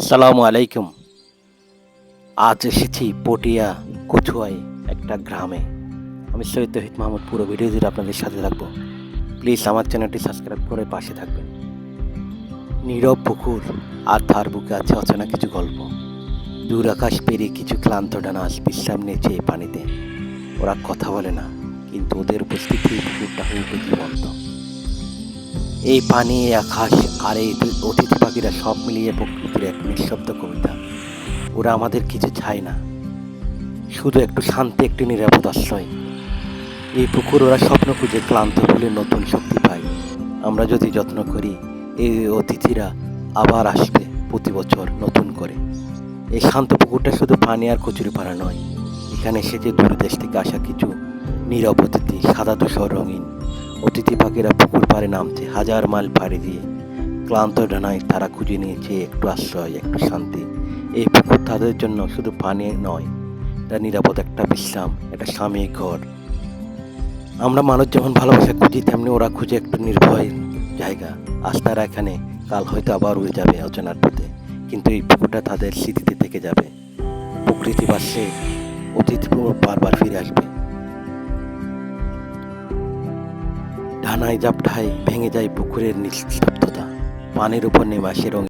সালামু আলাইকুম। আজ এসেছি পটিয়া কচুয়ায় একটা গ্রামে। আমি সৈয়দ তৌহিদ মাহমুদ। পুরো ভিডিও জুড়ে আপনাদের সাথে থাকবো। প্লিজ আমার চ্যানেলটি সাবস্ক্রাইব করে পাশে থাকবেন। নীরব পুকুর আর তার বুকে আছে অচেনা কিছু গল্প। দূর আকাশ পেরিয়ে কিছু ক্লান্ত ডানাস বিশ্রাম নিয়েছে এই পানিতে। ওরা কথা বলে না, কিন্তু ওদের উপস্থিতি এই পুকুরটা হয়ে উঠে জীবন্ত। এই পানি, এই আকাশ আর এই অতিথি পাখিরা সব মিলিয়ে প্রকৃতির এক নিঃশব্দ কবিতা। ওরা আমাদের কিছু চায় না, শুধু একটু শান্তি, একটু নিরাপদ আশ্রয়। এই পুকুর ওরা স্বপ্ন খুঁজে ক্লান্ত হলে নতুন শক্তি পায়। আমরা যদি যত্ন করি, এই অতিথিরা আবার আসবে প্রতি বছর নতুন করে। এই শান্ত পুকুরটা শুধু পানি আর কচুরিপানা নয়, এখানে এসেছে দূর দেশ থেকে আসা কিছু নীরব অতিথি। সাদা ধূসর রঙিন অতিথি পাখিরা পুকুর পাড়ে নামছে হাজার মাইল পাড়ি দিয়ে। ক্লান্ত ডানায় তারা খুঁজে নিয়েছে একটু আশ্রয়, একটু শান্তি। এই পুকুর তাদের জন্য শুধু পানি নয়, এটা নিরাপদ একটা বিশ্রাম, একটা সাময়িক ঘর। আমরা মানুষ যেমন ভালোবাসা খুঁজি, তেমনি ওরা খুঁজে একটা নির্ভয় জায়গা। আজ তারা এখানে, কাল হয়তো আবার উড়ে যাবে অচেনার পথে, কিন্তু এই পুকুরটা তাদের স্মৃতিতে থেকে যাবে। প্রকৃতি বাসে অতিথি বারবার ফিরে আসবে। ঢানায় ঝাপটায় ভেঙে যায় পুকুরের নিস্তব্ধতা, পানির উপর নেমে আসে রঙিন